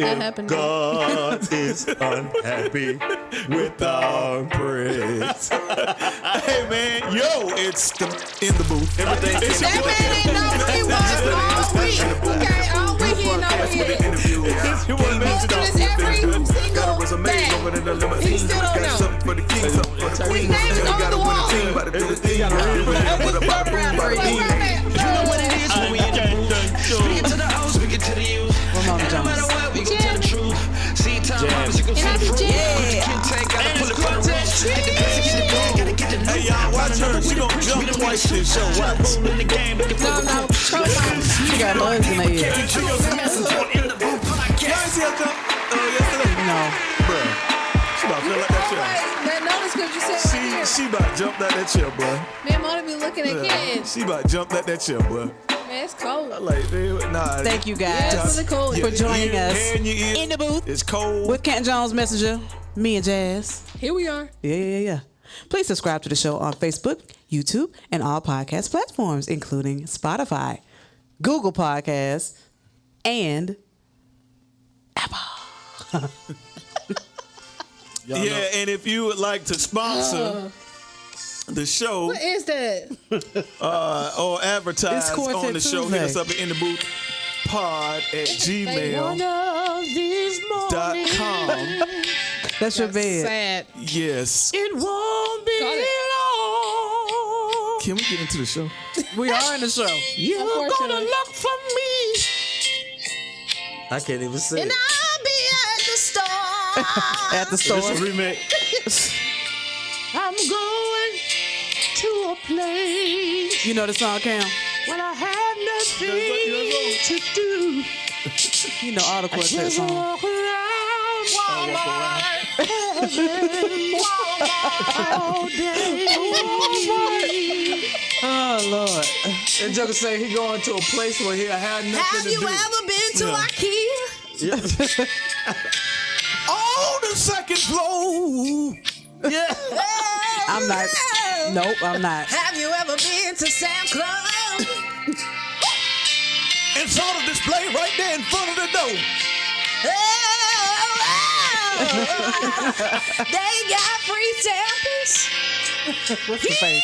if God is unhappy with our praise. Hey man, yo, it's in the booth. Everything. That man ain't know who he was all week. Okay, all week he didn't know who he is. Posting this every single day. He still don't know. His name is on the wall. You know what it is when we in the booth. Speaking to the house, speaking to the youth. No matter what, we gon' tell the truth. See time, you gon' see the fruit. Gotta pull it from the roof. Get the best, get the bag, gotta get the loot. Hey y'all, watch her. She gon' jump twice this show. Watch. No. She got bugs in her ear. You ain't see her jump yesterday? No. Bruh. She about to feel like that chair. That notice because you said right here. She about to jump out that chair, boy. Man, Mona be looking at kids. She about to jump out that chair, boy. Man, it's cold. Like, nah. Thank you Yeah, guys it's really cold. for joining us in in the booth It's cold. with CantonJones Messenja, me and Jazz. Here we are. Yeah. Please subscribe to the show on Facebook, YouTube, and all podcast platforms, including Spotify, Google Podcasts, and Apple. Yeah, and if you would like to sponsor the show What is that? or advertise It's Quartet on the show, Tuesday. hit us up at in the booth pod at gmail.com. That's your bed. Sad. Yes. It won't be Got it. long. Can we get into the show? We are in the show. You're gonna Unfortunately. look for me. I can't even say And it. I'll be at the store. At the store. It's a remake. I'm going to a place You know the song, Cam? when I have nothing to do. You know all the Quartet Just songs. walk around Walmart, all day. Oh, Lord. And Joker say he going to a place where he'll have nothing Have to you do. ever been to IKEA? On the second floor. Yeah. I'm not. Nope, I'm not. Have you ever been to Sam's Club? And saw the display right there in front of the door. They got free samples. What's the face?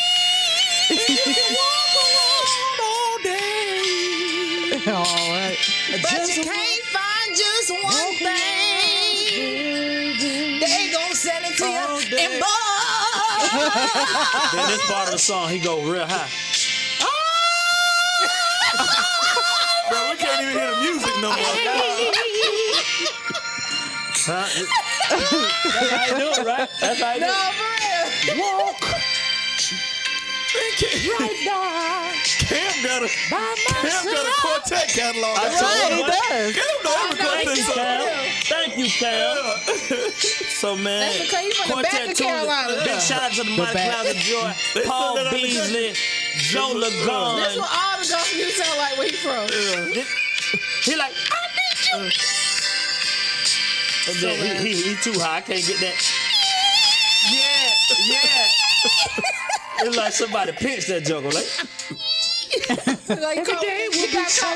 You can walk around all day, All right. but you can't find just one thing. They gon' sell it to you in bulk. Then this part of the song, he go real high. Bro, we can't even hear the music no more. Huh? That's how you do it, right? That's how you do No, it. for real. Walk Right now. Cam got a quartet catalog. Right, he does. Cam know every quartet song. Thank you, Cam. So, man, That's because you from the back of Quartet Carolina. Tuesday. Big shout out to the Mighty back. Clouds of Joy, Paul that on the Beasley, Joe That's Lagon. what all the gospel music sound like where he from. He like, I need you. And then he too high. I can't get that. Yeah. It's like somebody pinched that joker. Like, Like, you got caught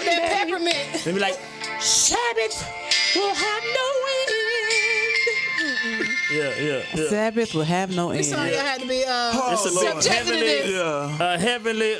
that peppermint. they be like, Sabbath will have no end. Yeah. Sabbath will have no This song end. y'all had to be It's a big subjected to this. heavenly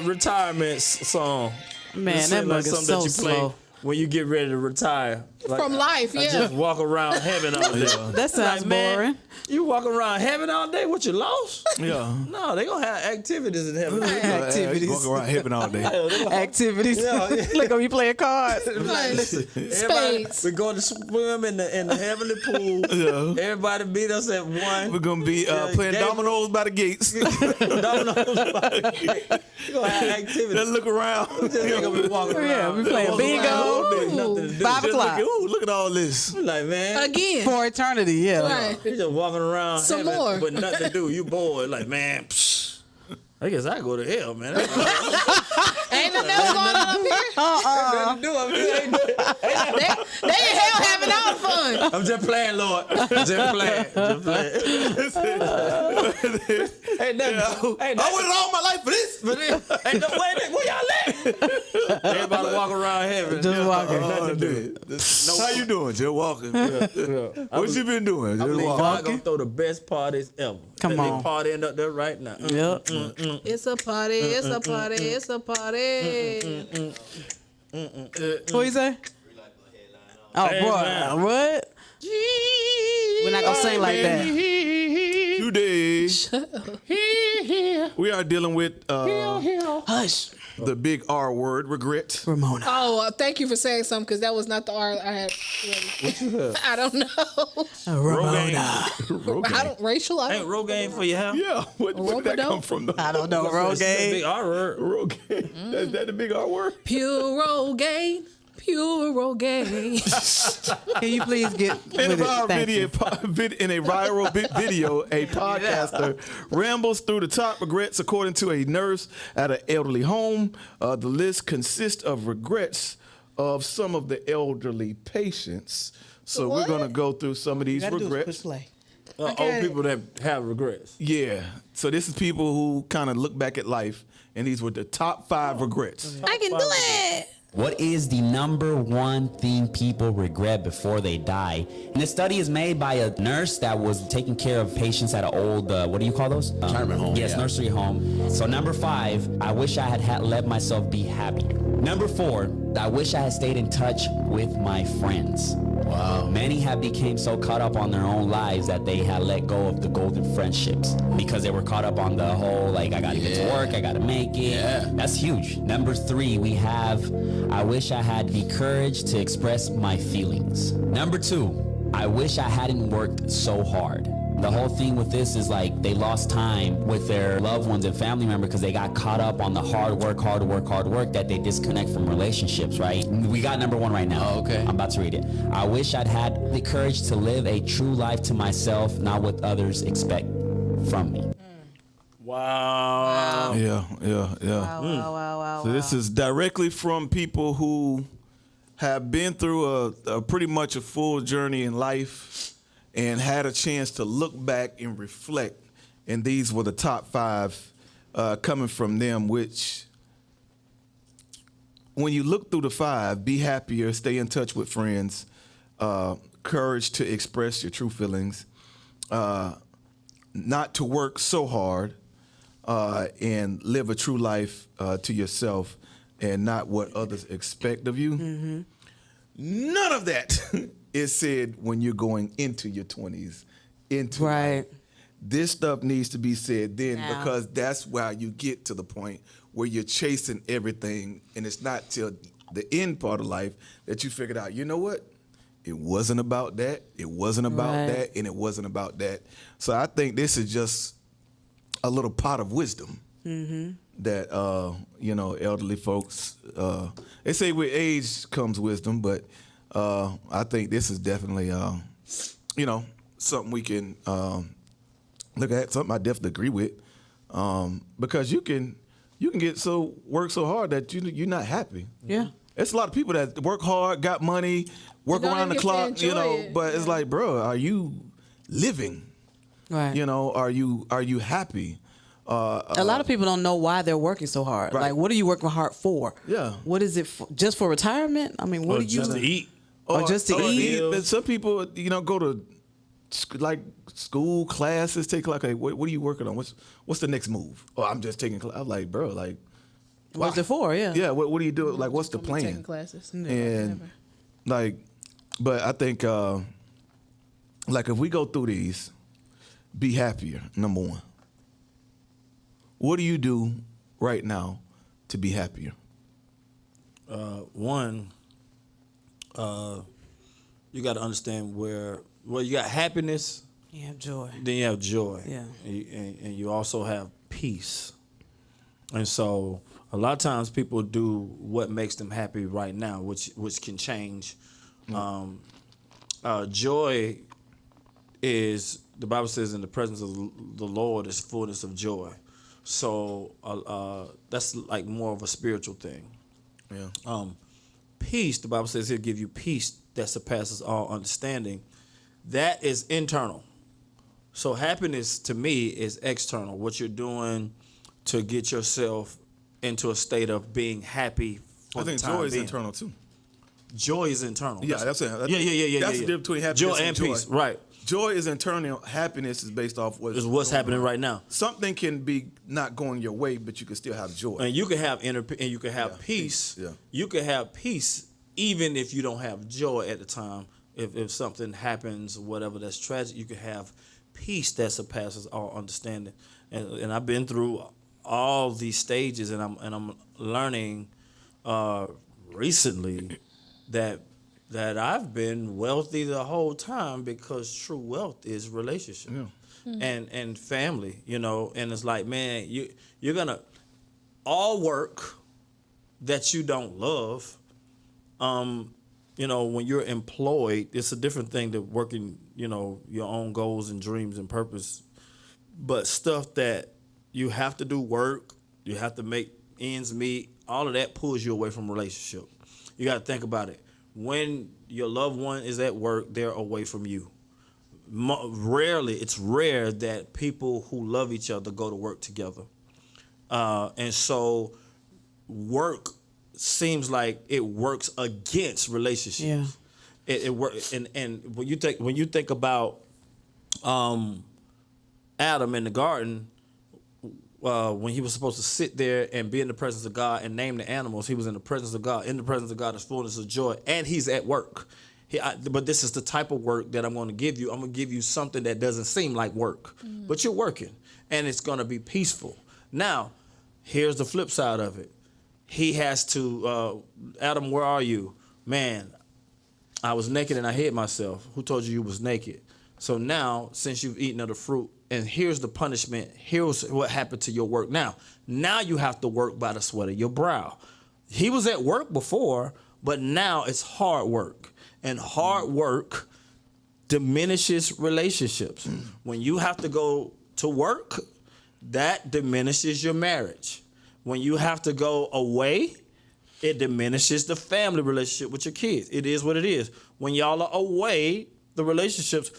retirement song. Man, It's that like mug is something so that you play slow. when you get ready to retire. Like, From life, I yeah. just walk around heaven all day. That sounds Like, man, boring. You walk around heaven all day? What, you lost? Yeah. No, they gonna have activities in heaven. Activities. Walk around heaven all day. Activities. Yeah. Look, are we playing cards? Listen, Spades. we're going to swim in the heavenly pool. Yeah. Everybody meet us at 1. We're gonna be playing Gabriel- dominoes by the gates. Dominoes. We're gonna have activities. Let's look around. Just ain't gonna be walking around. Yeah, we playing Walking around all day, bingo. nothing to do. 5 Just o'clock. look at all this. Like, man, Again. For eternity, yeah. Right. you just walking around Some heaven more. with nothing to do. You bored. Like, man, I guess I go to hell, man. Ain't nothing else going on up here. Nothing to do. They in hell having all the fun. I'm just playing, Lord. Just playing. Ain't nothing. I waited all my life for this. Ain't no way. Where y'all at? Everybody walk around heaven. Just walking. How you doing? Just walking. What you been doing? I Just believe God walking. gonna throw the best parties ever. Come They on. partying up there right now. Yep. It's a party. It's a party. It's a party. What you say? Oh, boy. What? We're not going to sing like that. Today, we are dealing with Hush. the big R word, regret. Ramona. Oh, thank you for saying something because that was not the R I had. I don't know. Ramona. I don't racial. I Ain't don't. Rogaine for your hair? Yeah, where did that come from? Though? I don't know. That's a Rogaine. big R word. Rogaine. Is that the big R word? Pure Rogaine. Pure Rogaine. Can you please get In a with it? viral Thank you. video, a podcaster rambles through the top regrets according to a nurse at an elderly home. The list consists of regrets of some of the elderly patients. So we're going to go through some of these All you gotta do is regrets. push play. Old people that have regrets. Yeah. So this is people who kind of look back at life, and these were the top 5 regrets. I can do it. What is the number one thing people regret before they die? And this study is made by a nurse that was taking care of patients at an old, what do you call those? Retirement home, Yes, yeah. nursery home. So number 5, I wish I had let myself be happy. Number 4, I wish I had stayed in touch with my friends. Wow. Many have became so caught up on their own lives that they had let go of the golden friendships because they were caught up on the whole, like, I gotta get to work, I gotta make it. Yeah. That's huge. Number 3, we have, I wish I had the courage to express my feelings. Number 2, I wish I hadn't worked so hard. The whole thing with this is like they lost time with their loved ones and family members because they got caught up on the hard work that they disconnect from relationships, right? We got number 1 right now. Oh, okay. I'm about to read it. I wish I'd had the courage to live a true life to myself, not what others expect from me. Wow. Yeah. Wow. So this is directly from people who have been through a pretty much a full journey in life and had a chance to look back and reflect. And these were the top 5 coming from them, which when you look through the 5, be happier, stay in touch with friends, courage to express your true feelings, not to work so hard, and live a true life to yourself and not what others expect of you. Mm-hmm. None of that is said when you're going into your 20s. Into Right. life. This stuff needs to be said then Now. because that's why you get to the point where you're chasing everything, and it's not till the end part of life that you figured out, you know what? It wasn't about that. It wasn't about Right. that, and it wasn't about that. So I think this is just a little pot of wisdom that elderly folks. They say with age comes wisdom, but I think this is definitely something we can look at. Something I definitely agree with, because you can work so hard that you're not happy. Yeah. It's a lot of people that work hard, got money, work don't around the even clock, get to enjoy it. but it's like, bro, are you living? Right. Are you happy? A lot of people don't know why they're working so hard. Right. Like, what are you working hard for? Yeah. What is it for? Just for retirement? I mean, what Or do you just to eat. Or just to eat? But some people, go to like school classes, take like, what are you working on? What's the next move? Oh, I'm just taking class. I'm like, bro, like, What's it for? Yeah. yeah, what do you do? Like, what's the Taking plan? classes. And like, but I think like if we go through these, be happier. Number 1. What do you do right now to be happier? One, you got to understand where you got happiness, You have joy. then you have joy. Yeah. And you also have peace. And so a lot of times people do what makes them happy right now, which can change. Joy is, the Bible says, in the presence of the Lord is fullness of joy. So that's like more of a spiritual thing. Yeah. Peace, the Bible says he'll give you peace that surpasses all understanding. That is internal. So happiness to me is external. What you're doing to get yourself into a state of being happy for I think the time joy is being. internal too. Joy is internal. Yeah, that's it. Yeah. That's the difference between happiness joy and and joy. peace. Right. Joy is internal. Happiness is based off Is what's going happening on. right now. Something can be not going your way, but you can still have joy. And you can have and you can have peace. Yeah. You can have peace even if you don't have joy at the time. If something happens, whatever that's tragic, you can have peace that surpasses all understanding. And I've been through all these stages, and I'm learning recently that I've been wealthy the whole time because true wealth is relationship and family, and it's like, man, you're gonna all work that you don't love. When you're employed, it's a different thing than working, your own goals and dreams and purpose. But stuff that you have to do work, you have to make ends meet, all of that pulls you away from relationship. You got to think about it. When your loved one is at work, they're away from you. It's rare that people who love each other go to work together. And so work seems like it works against relationships. Yeah. It works, and when you think about Adam in the garden, when he was supposed to sit there and be in the presence of God and name the animals, he was in the presence of God. In the presence of God is fullness of joy, and he's at work. But this is the type of work that I'm going to give you. I'm going to give you something that doesn't seem like work, but you're working, and it's going to be peaceful. Now, here's the flip side of it. He has to, Adam, where are you? Man, I was naked and I hid myself. Who told you was naked? So now, since you've eaten of the fruit, and here's the punishment, here's what happened to your work. Now you have to work by the sweat of your brow. He was at work before, but now it's hard work. And hard work diminishes relationships. When you have to go to work, that diminishes your marriage. When you have to go away, it diminishes the family relationship with your kids. It is what it is. When y'all are away, the relationships,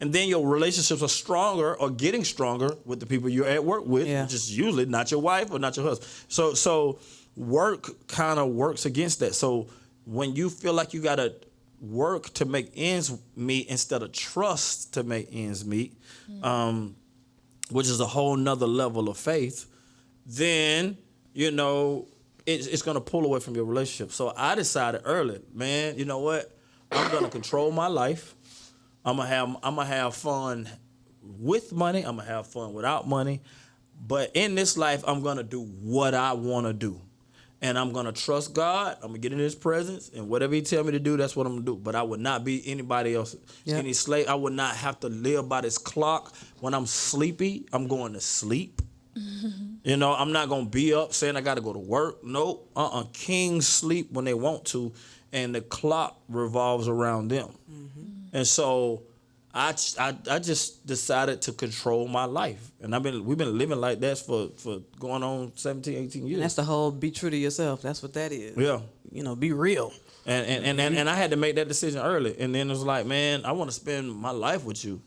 and then your relationships are stronger or getting stronger with the people you're at work with, which is usually not your wife or not your husband. So work kind of works against that. So when you feel like you got to work to make ends meet instead of trust to make ends meet, which is a whole nother level of faith, then, it's going to pull away from your relationship. So I decided early, man, you know what? I'm going to control my life. I'm going to have fun with money. I'm going to have fun without money. But in this life, I'm going to do what I want to do. And I'm going to trust God. I'm going to get in his presence. And whatever he tell me to do, that's what I'm going to do. But I would not be anybody else, any slave. I would not have to live by this clock. When I'm sleepy, I'm going to sleep. I'm not going to be up saying I got to go to work. Nope. Kings sleep when they want to, and the clock revolves around them. And so I just decided to control my life. And we've been living like that for going on 17, 18 years. And that's the whole be true to yourself. That's what that is. Yeah. Be real. And I had to make that decision early. And then it was like, man, I want to spend my life with you.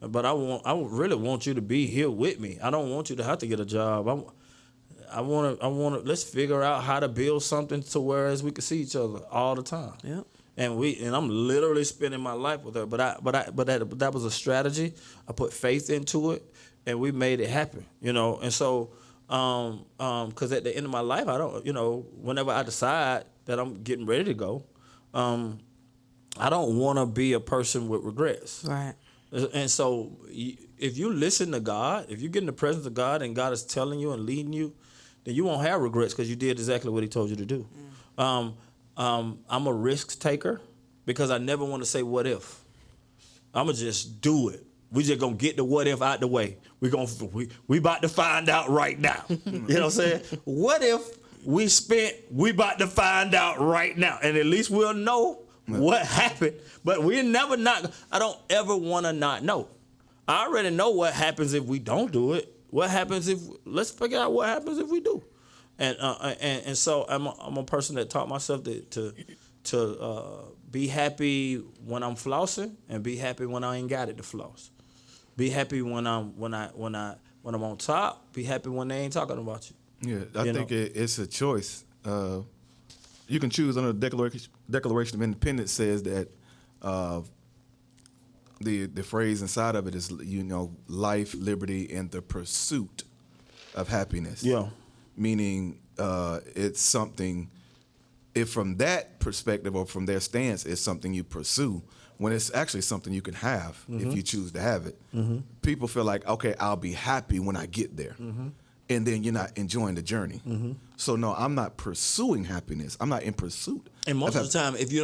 But I really want you to be here with me. I don't want you to have to get a job. I want to. Let's figure out how to build something to whereas we can see each other all the time. Yep. And I'm literally spending my life with her. But that was a strategy. I put faith into it, and we made it happen. And so, because at the end of my life, I don't. Whenever I decide that I'm getting ready to go, I don't want to be a person with regrets. Right. And so if you listen to God, if you get in the presence of God and God is telling you and leading you, then you won't have regrets because you did exactly what he told you to do. I'm a risk taker because I never want to say what if. I'm going to just do it. We just going to get the what if out the way. We about to find out right now. You know what I'm saying? What if we about to find out right now, and at least we'll know what happened, but we never not. I don't ever want to not know. I already know what happens if we don't do it. What happens if? Let's figure out what happens if we do. And so I'm a person that taught myself to be happy when I'm flossing and be happy when I ain't got it to floss. Be happy when I'm on top. Be happy when they ain't talking about you. Yeah, I think it's a choice. You can choose under the Declaration of Independence says that the phrase inside of it is, life, liberty, and the pursuit of happiness. Yeah. Meaning it's something, if from that perspective or from their stance, it's something you pursue, when it's actually something you can have if you choose to have it. People feel like, okay, I'll be happy when I get there. And then you're not enjoying the journey. So no, I'm not pursuing happiness. I'm not in pursuit. And most of the time, if you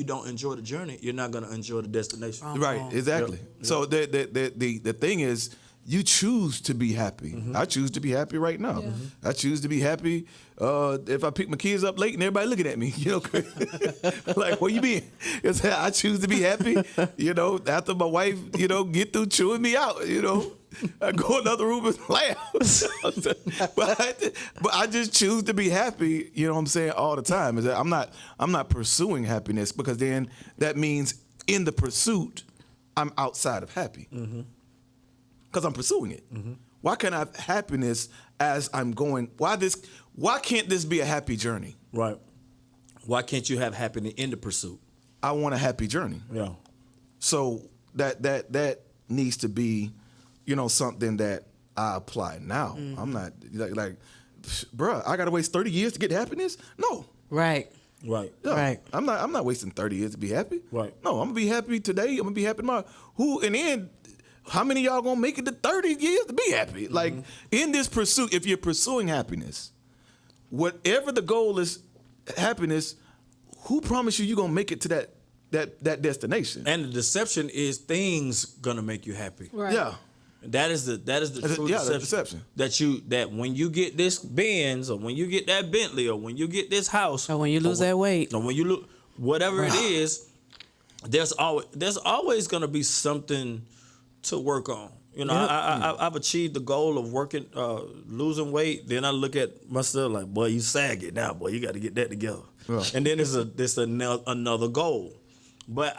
don't enjoy the journey, you're not gonna enjoy the destination. Right, exactly. Yep. So the thing is, you choose to be happy. I choose to be happy right now. I choose to be happy if I pick my kids up late and everybody looking at me, like, where you been? I choose to be happy, after my wife, get through chewing me out, I go in another room and laugh. but I just choose to be happy, you know what I'm saying, all the time. Is that I'm not pursuing happiness, because then that means in the pursuit, I'm outside of happy. Because I'm pursuing it. Why can't I have happiness as I'm going? Why can't this be a happy journey? Right. Why can't you have happiness in the pursuit? I want a happy journey. Yeah. So that needs to be, something that I apply now. I'm not like, bruh, I gotta waste 30 years to get happiness? No. Right. Right. No, Right. I'm not wasting 30 years to be happy. Right. No, I'm gonna be happy today. I'm gonna be happy tomorrow. In the end, how many of y'all gonna make it to 30 years to be happy? Like, in this pursuit, if you're pursuing happiness, whatever the goal is, happiness, who promised you're gonna make it to that destination? And the deception is things gonna make you happy. Right. Yeah. That is the true deception. That when you get this Benz, or when you get that Bentley, or when you get this house, Or when you lose that weight. or when you lose whatever it is, there's always gonna be something to work on. I've achieved the goal of working, losing weight. Then I look at myself like, boy, you saggy now, boy. You got to get that together. Yeah. And then there's another goal. But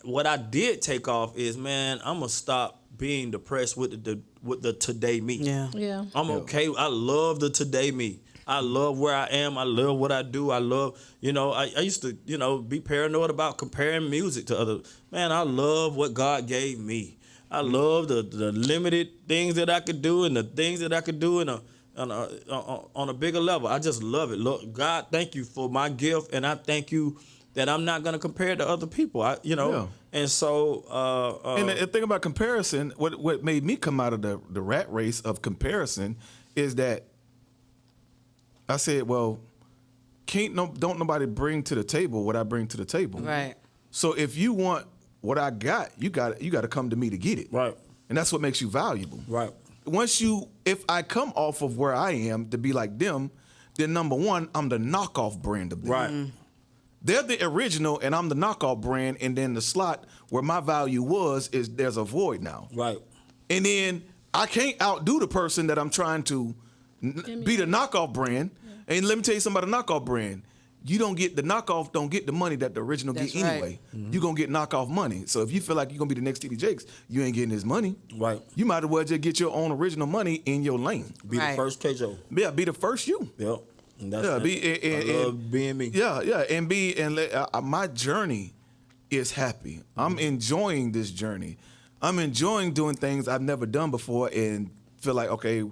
what I did take off is, man, I'm gonna stop being depressed with the today me. Yeah. I'm okay. I love the today me. I love where I am. I love what I do. I love, I used to, be paranoid about comparing music to other. Man, I love what God gave me. I love the limited things that I could do and the things that I could do on a bigger level. I just love it. Look, God, thank you for my gift, and I thank you that I'm not gonna compare to other people. And so. And the thing about comparison, what made me come out of the rat race of comparison is that I said, well, don't nobody bring to the table what I bring to the table. Right. So if you want what I got, you got to come to me to get it. Right. And that's what makes you valuable. Right. If I come off of where I am to be like them, then number one, I'm the knockoff brand of them. Right. They're the original, and I'm the knockoff brand, and then the slot where my value is there's a void now. Right. And then I can't outdo the person that I'm trying to be the knockoff brand. Yeah. And let me tell you something about a knockoff brand. You don't get the knockoff, don't get the money that the original get anyway. Right. You're going to get knockoff money. So if you feel like you're going to be the next T.D. Jakes, you ain't getting his money. Right. You might as well just get your own original money in your lane. Be the first CAJO. Yeah, be the first you. Yep. And that's I love being me. Yeah. And my journey is happy. I'm enjoying this journey. I'm enjoying doing things I've never done before and feel like, okay,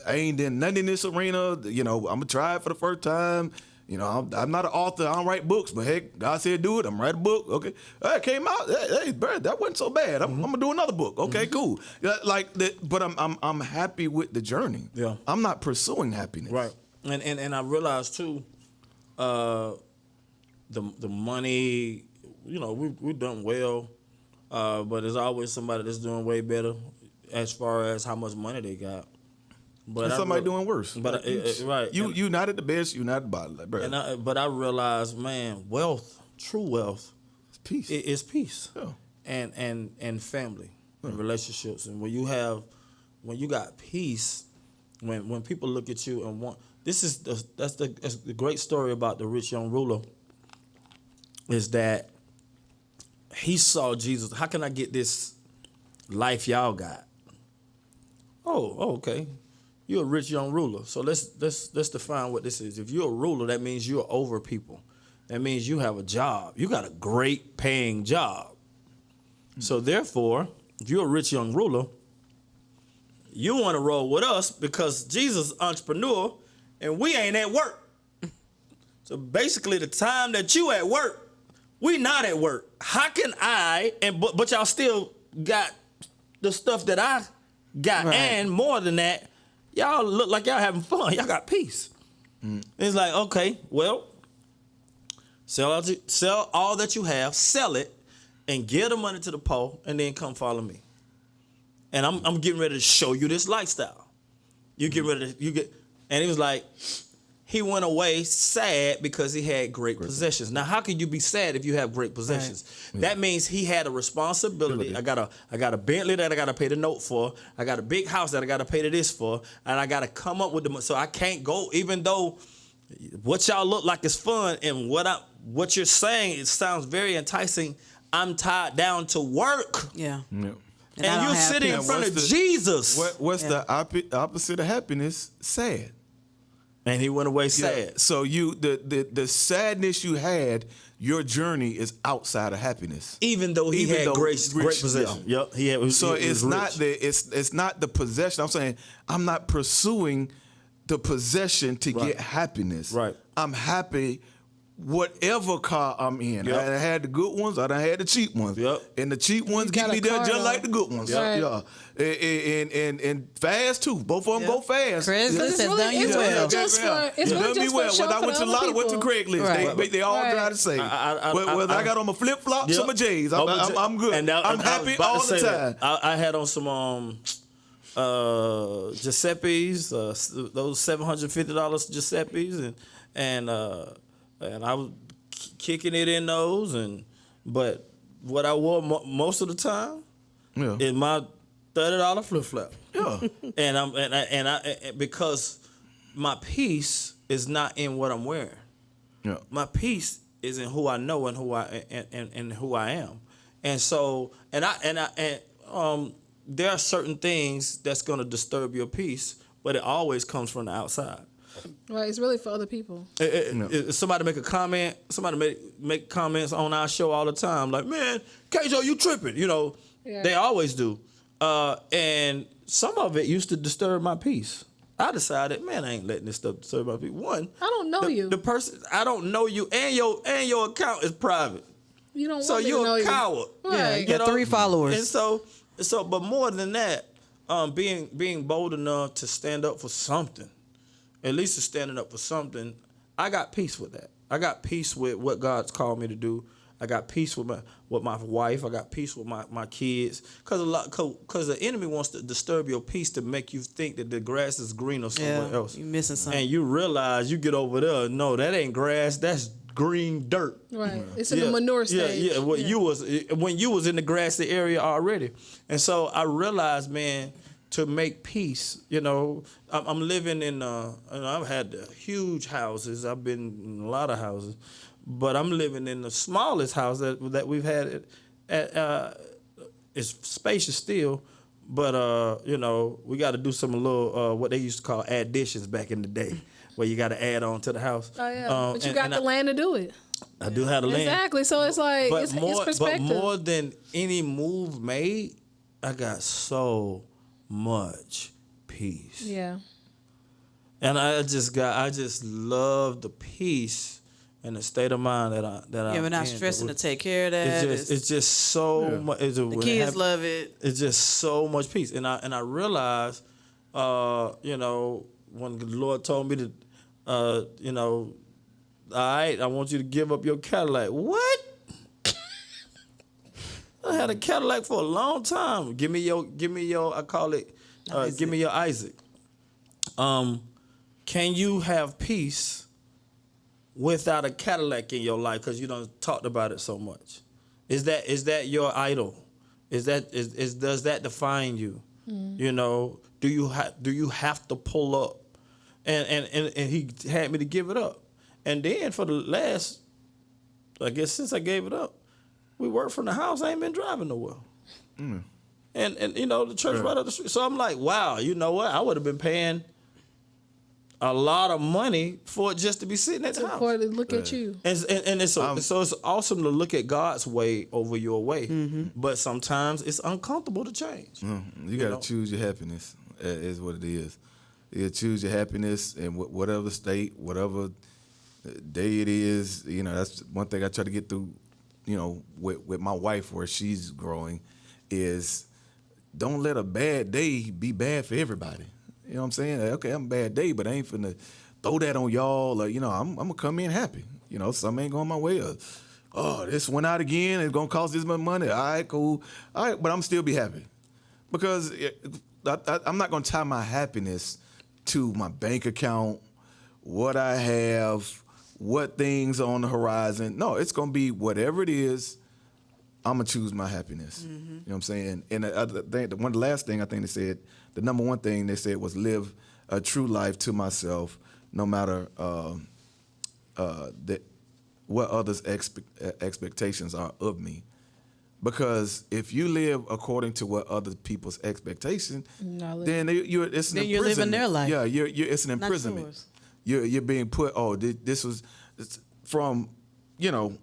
I ain't done nothing in this arena. I'm going to try it for the first time. I'm not an author. I don't write books, but heck, God said do it. I'm write a book. Okay, it came out. Hey, bro, that wasn't so bad. I'm gonna do another book. Okay, cool. Like that, but I'm happy with the journey. Yeah, I'm not pursuing happiness. Right, and I realized too, the money. We've done well, but there's always somebody that's doing way better as far as how much money they got. But and somebody doing worse. But right, you not at the best, you not at the bottom, like, bro. But I realized, man, true wealth, it's peace. It's peace. Yeah. And family and relationships, and when you got peace, when people look at you and want, that's the great story about the rich young ruler, is that he saw Jesus. How can I get this life y'all got? Oh, okay. you're a rich young ruler. So let's define what this is. If you're a ruler, that means you're over people. That means you have a job. You got a great paying job. So therefore, if you're a rich young ruler, you want to roll with us because Jesus is entrepreneur and we ain't at work. So basically the time that you at work, we not at work. How can but y'all still got the stuff that I got, right. And more than that, y'all look like y'all having fun. Y'all got peace. It's like, okay, well, sell all that you have, sell it, and give the money to the poor, and then come follow me. And I'm getting ready to show you this lifestyle. You get ready to, and he was like, he went away sad because he had great possessions. Now, how can you be sad if you have great possessions? Right. That means he had a responsibility. I got a Bentley that I got to pay the note for. I got a big house that I got to pay this for, and I got to come up with the money. So I can't go, even though what y'all look like is fun, and what you're saying, it sounds very enticing. I'm tied down to work. Yeah. And you're sitting in front of Jesus. What's the opposite of happiness? Sad. And he went away sad. Yeah. So the sadness you had, your journey is outside of happiness. Even though he had great possession. Yeah. Yep. It's not the possession. I'm saying I'm not pursuing the possession to get happiness. Right. I'm happy whatever car I'm in. Yep. I had the good ones, I done had the cheap ones. Yep. And the cheap ones get me there just like the good ones. Yep. Yeah. And fast too. Both of them go fast. Craigslist has done you well. It's really just for show. When I went to a lot, I went to Craigslist. They all drive the same. Whether I got on my flip flops or my J's, I'm good. I'm happy all the time. I had on some Giuseppe's, those $750 Giuseppe's, and I was kicking it in those, but what I wore most of the time is my $30 flip flop. Yeah, and I because my peace is not in what I'm wearing. Yeah, my peace is in who I know and who I am, and so there are certain things that's going to disturb your peace, but it always comes from the outside. Right, it's really for other people. Somebody make a comment. Somebody make comments on our show all the time, like, "Man, CAJO, you tripping?" They always do. And some of it used to disturb my peace. I decided, man, I ain't letting this stuff disturb my peace. One, I don't know you. The person, I don't know you, and your account is private. You don't. So you're a coward. Right. Yeah, you got 3 followers. And so, but more than that, being bold enough to stand up for something. At least it's standing up for something. I got peace with that. I got peace with what God's called me to do. I got peace with my wife. I got peace with my kids. Because the enemy wants to disturb your peace to make you think that the grass is greener somewhere else. You're missing something. And you realize you get over there. No, that ain't grass. That's green dirt. Right. It's in the manure stage. Yeah. When you was in the grassy area already. And so I realized, man, to make peace, I'm living in, I've had huge houses. I've been in a lot of houses, but I'm living in the smallest house that we've had. It's spacious still, but we got to do some little what they used to call additions back in the day, where you got to add on to the house. Oh yeah, but you got the land to do it. I do have the land. Exactly. So it's like it's perspective. But more than any move made, I got so much peace. Yeah. And I just love the peace and the state of mind that I. Yeah, we're not stressing to take care of that. It's just so much. The kids love it. It's just so much peace, and I realized, when the Lord told me to, all right, I want you to give up your Cadillac. What? I had a Cadillac for a long time. Give me your I call it give me your Isaac. Can you have peace without a Cadillac in your life because you done talked about it so much? Is that your idol? Does that define you? Do you have to pull up? And he had me to give it up. And then for the last, I guess since I gave it up, we work from the house. I ain't been driving nowhere. And the church right up the street. So I'm like, wow, you know what? I would have been paying a lot of money for it just to be sitting at the house. For to look at you. And it's so it's awesome to look at God's way over your way, but sometimes it's uncomfortable to change. You got to choose your happiness. Is what it is. You choose your happiness in whatever state, whatever day it is. You know, that's one thing I try to get through. You know, with my wife, where she's growing, is don't let a bad day be bad for everybody. You know what I'm saying? Okay, I'm a bad day, but I ain't finna throw that on y'all. Like, you know, I'm gonna come in happy. You know, something ain't going my way. Oh, this went out again. It's gonna cost this much money. All right, cool. All right, but I'm still be happy because I'm not gonna tie my happiness to my bank account, what I have, what things on the horizon. No, it's gonna be whatever it is. I'm gonna choose my happiness. You know what I'm saying? And the other thing, the last thing I think they said, the number one thing they said was live a true life to myself, no matter what others' expectations are of me. Because if you live according to what other people's expectations, then it's an imprisonment. You're living their life. Yeah, it's an imprisonment. Yours. You're being put. Oh, this was from, you know,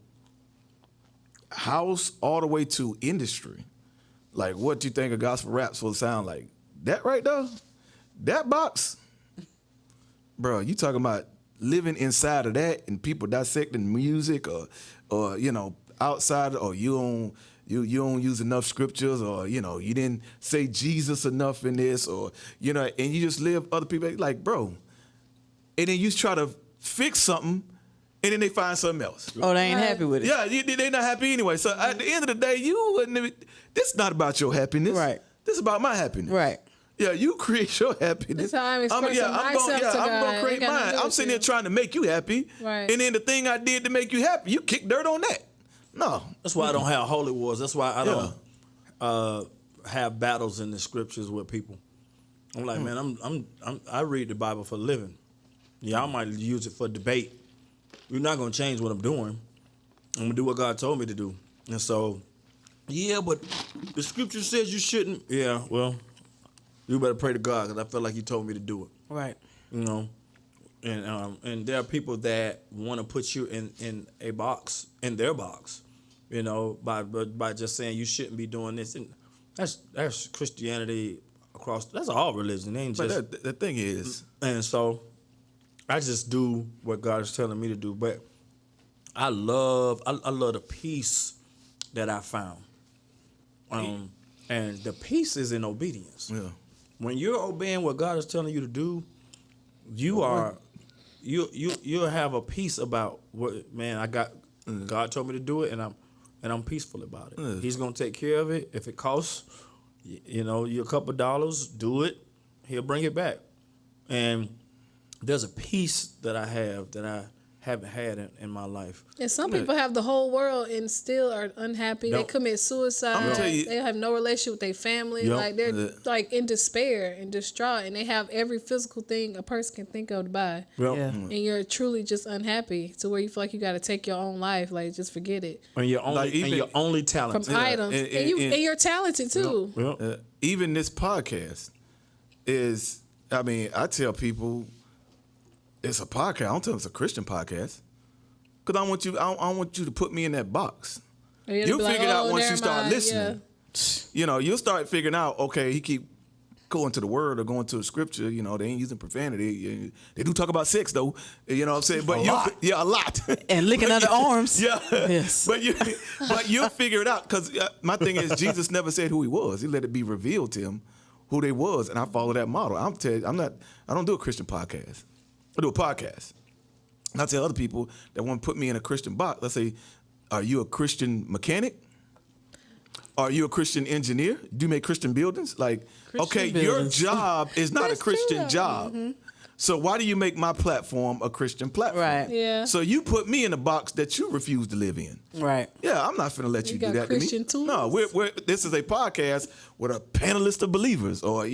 house all the way to industry. Like, what do you think a gospel rap's supposed to sound like? That right there, that box, bro. You talking about living inside of that and people dissecting music, or you know, outside, or you don't use enough scriptures, or you know, you didn't say Jesus enough in this, or you know, and you just live other people like, bro. And then you try to fix something, and then they find something else. Oh, they ain't happy with it. Yeah, they're not happy anyway. So at the end of the day, you wouldn't even, this is not about your happiness. Right. This is about my happiness. Right. Yeah, you create your happiness. That's how I'm expressing myself to God. I'm going to create mine. I'm sitting there trying to make you happy. Right. And then the thing I did to make you happy, you kick dirt on that. No. That's why I don't have holy wars. That's why I don't have battles in the scriptures with people. I'm like, man, I read the Bible for a living. Yeah, I might use it for debate. You're not going to change what I'm doing. I'm going to do what God told me to do. And so, yeah, but the scripture says you shouldn't. Yeah, well, you better pray to God because I feel like he told me to do it. Right. You know? And there are people that want to put you in a box, in their box, you know, by just saying you shouldn't be doing this. And that's Christianity across, that's all religion. It ain't just. But the thing is. And so I just do what God is telling me to do. But I love the peace that I found. And the peace is in obedience. Yeah. When you're obeying what God is telling you to do, you'll have a peace about what, man, I got God told me to do it, and I'm peaceful about it. He's gonna take care of it. If it costs you a couple dollars, do it. He'll bring it back. And there's a peace that I have that I haven't had in my life. And some people have the whole world and still are unhappy. They commit suicide. They have no relationship with their family. Like they're like in despair and distraught, and they have every physical thing a person can think of to buy. And you're truly just unhappy to where you feel like you got to take your own life. Like just forget it. And you're only talented from items, and you're talented too. Even this podcast is. I mean, I tell people. It's a podcast. I don't tell them it's a Christian podcast, because I don't want you to put me in that box. You'll figure it out once you start listening. Yeah. You know, you'll start figuring out. Okay, he keep going to the word or going to a scripture. You know, they ain't using profanity. They do talk about sex though. You know what I'm saying? But a lot. And licking other arms. Yeah. Yes. But you'll figure it out, because my thing is Jesus never said who he was. He let it be revealed to him who they was, and I follow that model. I don't do a Christian podcast. I do a podcast. And I tell other people that want to put me in a Christian box. Let's say, are you a Christian mechanic? Are you a Christian engineer? Do you make Christian buildings? Like, Christian buildings. Your job is not a Christian job. Mm-hmm. So why do you make my platform a Christian platform? Right. Yeah. So you put me in a box that you refuse to live in. Right. Yeah, I'm not finna let you do that Christian to me. Tools? No, this is a podcast with a panelist of believers, or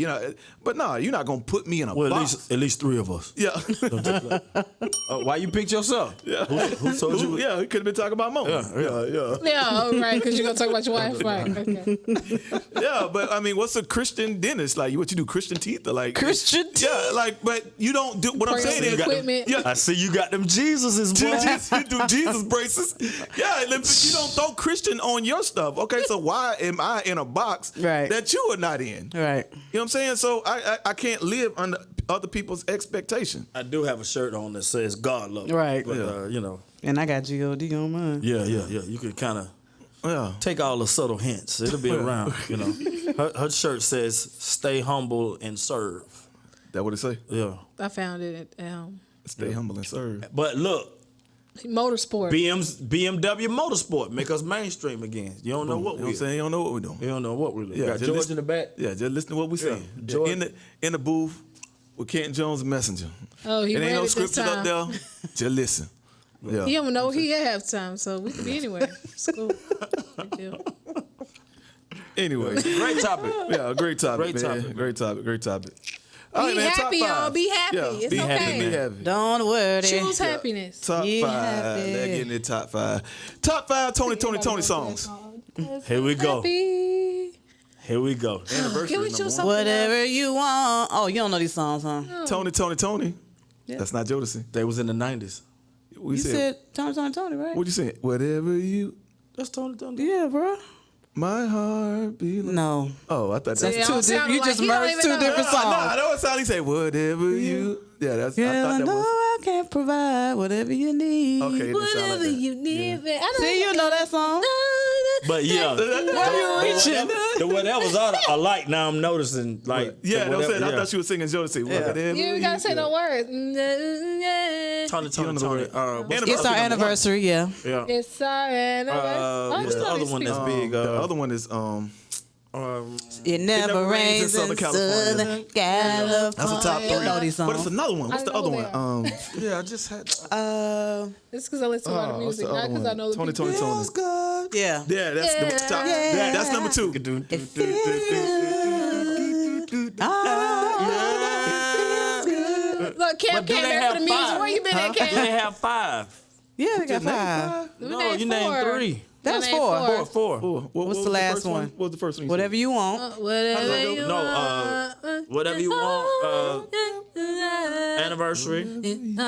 but no, you're not gonna put me in a box. At least three of us. Yeah. Why you picked yourself? Yeah. Who told you? Yeah, he could have been talking about Mon. Yeah, right, because you're gonna talk about your wife, right? Okay. Yeah, but I mean, what's a Christian dentist like? What you do, Christian teeth, or like Christian teeth? Yeah, like, but you don't do what I'm saying is, equipment. yeah, I see you got them Jesuses, boy. you do Jesus braces. Yeah, you don't throw Christian on your stuff. Okay, so why am I in a box that you are not in? Right. You know what I'm saying? So I can't live under other people's expectation. I do have a shirt on that says God love. Right. But, you know. And I got God on mine. Yeah. You can kind of take all the subtle hints. It'll be around, you know. Her shirt says, "Stay humble and serve." That what it say? Yeah. I found it at Stay humble and serve. But look, Motorsport. BMW Motorsport make us mainstream again. You don't know what we're saying. You don't know what we're doing. You don't know what we're doing. Yeah, Got George in the back. Yeah, just listen to what we're saying. In the booth with CantonJones and Messenja. Oh, he it read ain't no it this scripted up time. there. Just listen. Yeah. He don't know he at halftime, so we could be anywhere. It's cool. Big deal. Anyway, great topic. Yeah, great topic, man. Great topic. All right, Be man, happy, top 5. y'all. Be happy. Yeah, It's be okay. happy. Be happy. Don't worry. Choose happiness. Top Be 5. happy. Let's get in the top 5. Top 5 Tony songs. Here we go. Happy. Here we go. Anniversary Can we number choose 1. something Whatever you want. Oh, you don't know these songs, huh? Tony. Yeah. That's not Jodeci. They was in the 90s. We You said Tony, right? What you saying? Whatever you. That's Tony. Yeah, bro. My heart be like. No. Oh, I thought See, that's I don't sound You like just he don't merged even 2 know. different songs. I know what sound he say. Whatever you. Yeah, that's. I Yeah, thought I that know was. I can provide whatever you need. Okay, it didn't sound like Whatever that. you need. Yeah. I See, you know that song. But yeah, the whatever's alike. Now I'm noticing like Yeah, the that was it. whatever, I thought she was singing Jodeci. Whatever You ain't gotta say no words. Tony. It's our anniversary, yeah. Yeah. It's our anniversary. What's the other one that's big? The other one is It never rains in Southern California. That's a top 3. You know these songs. But it's another one. What's the other know one? Yeah, I just had. It's because I listen to a lot of what's music, the not other because I one? know the people. Tony. Yeah. Yeah, that's the top. Yeah. That's number 2. It Look, Cam But do came they back have for the music. 5? Where you been at, Do they Cam? have 5? Yeah, they got 5. No, you named 3. That's name 4. 4. What's the last one? What was the first one? Whatever you want. Whatever you No, want. whatever you want. Anniversary. And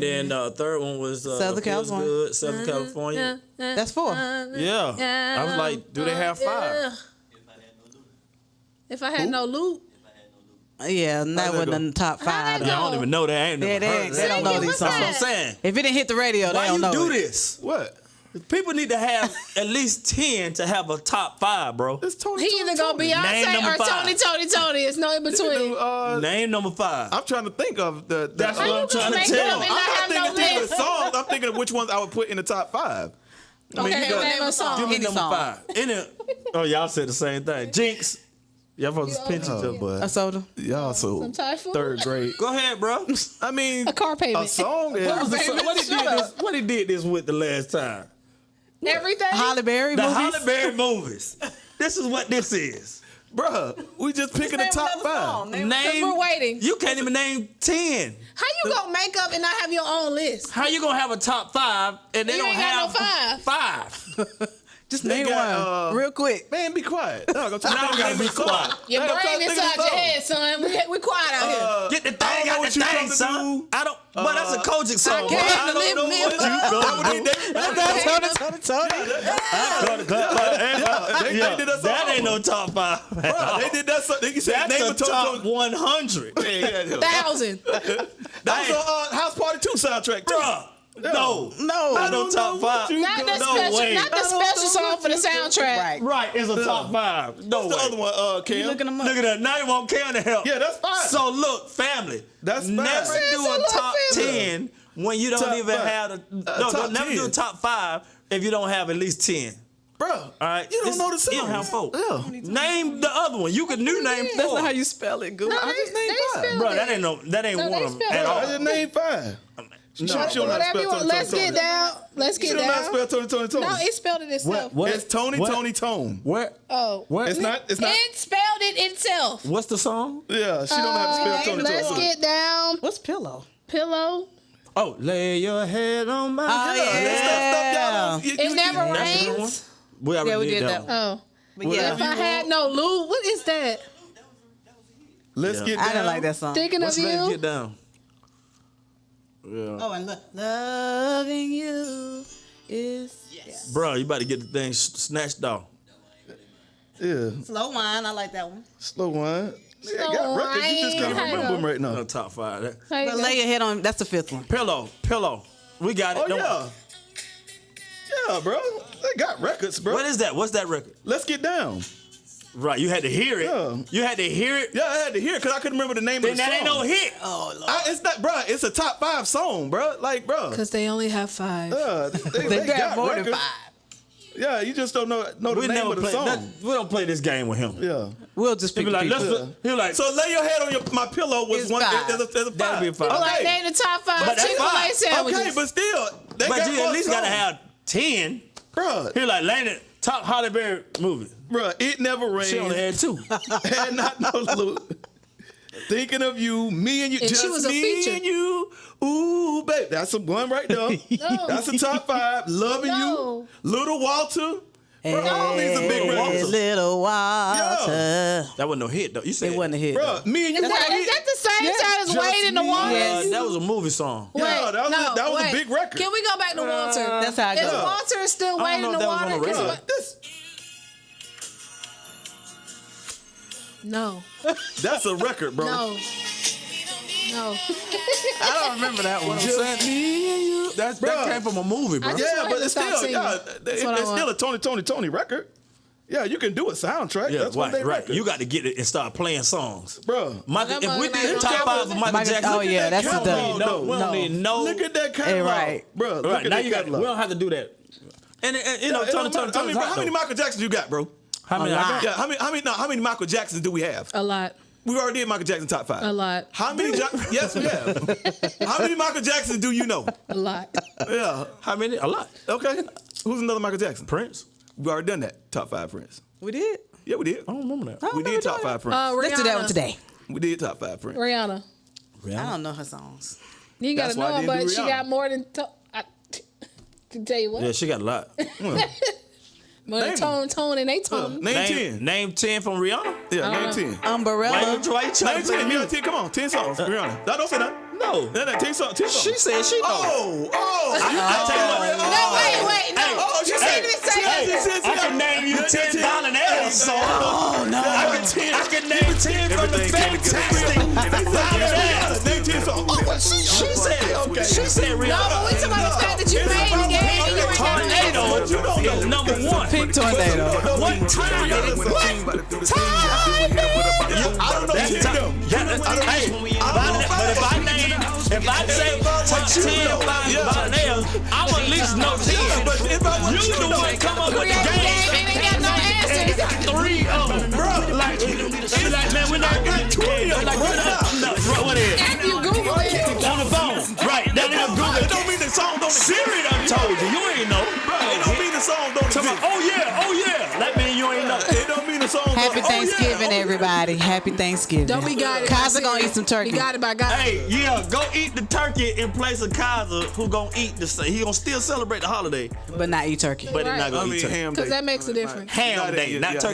then third one was Southern Feels California. Good, Southern California. That's 4. Yeah. I was like, do they have 5? If I had no loot. Yeah, that wasn't in the top 5. How'd I don't even know that. I ain't never heard They don't know Sing it, these what's songs. That's what I'm saying. If it didn't hit the radio, they Why don't you know do it. this? What? People need to have at least 10 to have a top 5, bro. It's Tony. He either gonna Name Beyonce number or 5. Tony. It's no in between. Name number 5. I'm trying to think of the. That's How what I'm you trying gonna to make tell. up and I'm not not have no thinking of the list? songs. I'm thinking of which ones I would put in the top 5. Okay, name a song. Give me Any number song. 5. Oh, y'all said the same thing. Jinx. Y'all supposed to pinch each other. But A soda. y'all so Some Thai food? 3rd grade. Go ahead, bro. I mean, A car payment. a song. Is, What was the song? What he did this with the last time? Everything. Holly Berry The movies. Holly Berry movies. This is what this is. bruh, we just picking the top 5. Name. we're waiting. You can't even name 10. How you gonna make up and not have your own list? How you gonna have a top 5 and they You don't ain't got have no 5? Just They name got, one real quick. Man, be quiet. No, Now I gotta be quiet. Your brain inside your head, son. We quiet out here. Get the I thing don't know out what the you thing, trying to son. do. I don't. But that's a Kojic song. can't bro. I believe don't know me. what you That ain't no top 5. Bruh, they did that. They said That's name a a top total. 100. 1,000. That was a House Party 2 soundtrack. Too. Bruh. No. No. Not no top 5. Not the No special, way. not the special song for the soundtrack. Right. Right, it's a top 5. No What's way. the other one, Cam? Looking them up. Look at that. Now you won't care to help. Yeah, that's fine. So look, family. That's fine. Never That's do a a lot, top family. 10 when you don't Top even five. have Top don't never 10. do a top 5 if you don't have at least 10. Bro, All right, you don't know the songs. You don't have 4. Yeah. Name the other one. You can new name 4. That's not how you spell it, Google. I just named 5. spelled Bro, it. that ain't No, one they of them spelled at it. all. I just named 5. She don't know how to Whatever you spell want. Let's get down. Let's She get don't know how to down. spell Tony. No, it spelled it itself. It's Tony Tone. Where? Oh. It's not. It spelled it itself. What's the song? Yeah, she don't know how to spell Tony. Let's get down. What's pillow? Pillow. Oh, lay your head on my Oh, pillow. yeah. It never That's the one? rains. We already Yeah, we did did that that one. Oh. But yeah. If I had no loot, what is that? Let's get down. I didn't like that song. Thinking What's of Let's you. Get Down? Yeah. Oh, and loving you is Bro, you about to get the thing snatched off. Yeah. Slow Wine. I like that one. Slow wine. Yeah, I got Slow records. You just can't wine. remember them right now. No, top 5. There you But go. lay your head on. That's the 5th one. Pillow. We got it. Oh, yeah. Yeah, bro. They got records, bro. What is that? What's that record? Let's Get Down. Right, you had to hear it. Yeah. You had to hear it. Yeah, I had to hear it because I couldn't remember the name Then of the that song. ain't no hit. Oh, Lord. It's not, bro. It's a top 5 song, bro. Like, bro. Because they only have 5. They got more than records. 5. Yeah, you just don't know the We name never of the play. song. We don't play this game with him. Yeah. We'll just He pick be like, people. let's. He be like, So lay your head on my pillow was It's one. 5. There's a 5. That'd be a 5. Okay. Like they in the top 5 But that's Chick-fil-A fine. sandwiches. Okay, but still, they but got you more at least gotta songs. have 10. Bruh, He like Lane top Holly Berry movie. bruh, It Never Rains. She only had 2. Had not no look. Thinking of you, me and you, And just she was a me feature. and you. Ooh, babe, that's a one right there. No. That's a top 5. Loving No. you, Little Walter. Bruh, all these are big Hey, records. little Walter. That wasn't no hit though. You said It wasn't a hit. Bruh, me and you. Is that the same song as Just Wade in the me. Water? Yes. that was a movie song. Wait, Yeah, that was a big record. Can we go back to Walter? That's how I Is go. Walter still I Wade don't in know the if that was Water? on the 'Cause radio. what- No. That's a record, bro. No. No. I don't remember that one. Just me and you. That Bruh. came from a movie, bro. I just Yeah, wanted but to it's stop still, singing. yeah, That's what I it's still want. a Tony record. Yeah, you can do a soundtrack. Yeah, That's one day right. record. You got to get it and start playing songs. Bro. Michael, That if we motherfucker did ain't top no 5 for Michael Michael- Jackson, oh, yeah, that's the catalog, done. though. we don't No. need no. Look at that catalog, right. bro. Look Right at now that you got. We catalog. don't have to do that. And you know, It don't Tony, matter. I mean, bro, how many Michael Jacksons you got, bro? How many? A I lot. got? Yeah, how many Michael Jacksons do we have? A lot. We already did Michael Jackson top 5. A lot. How many? Yes, we have. How many Michael Jacksons do you know? A lot. Yeah. How many? A lot. Okay. Who's another Michael Jackson? Prince. We already done that. Top 5 Prince. We did. Yeah, we did. I don't remember that. I don't We did remember top doing 5 Prince. Let's do that one Rihanna. today. We did top 5 Prince. Rihanna. I don't know her songs. You That's gotta why I know her, didn't do but she Rihanna. got more than. I can tell you what. Yeah, she got a lot. More than Name Tone and they Tone. Name 10. Name 10 from Rihanna. Yeah, name 10. Umbrella. Why you trying Name to play 10. me? Yeah, 10. Come on. 10 songs. Rihanna. Don't say nothing. No. No, 10 songs. 10 songs. She said she know. Oh. I tell you what. No, wait, no. Oh, she You said didn't say that. I can name you 10 Dollar Nails songs. Oh, no. I can name 10 from the Fantastic Dollar Nails. Name 10 songs. Oh, She said it. Okay. She said No, Rihanna. but we talking about the fact that you made the game and you ain't got no Tornado is number 1. Pink Tornado. What time did it? What time? I don't know. That's time. But if I say top 10 by nails, I would at least know 10. But if I was You the one come up with the game game. and ain't got no And got answers. 3 of them, bro. Like, man, we're not got 20 of them. Like, bro, what is it? After you Google it. On the phone. Right. That is Google. It don't mean the song don't exist. Siri done told you. You ain't know. Bro, it don't mean the song don't Come on. exist. Oh yeah. That means you ain't know. It don't mean the song don't Happy oh, yeah. Thanksgiving, everybody. Happy Thanksgiving. Don't be got it. Kaza gonna eat some turkey. We got it by God. Hey, yeah, go eat the turkey in place of Kaza, who gonna eat the. He gonna still celebrate the holiday, But not eat turkey. but he's not I gonna mean, eat turkey. ham day. Because that makes a difference. Ham day, not turkey.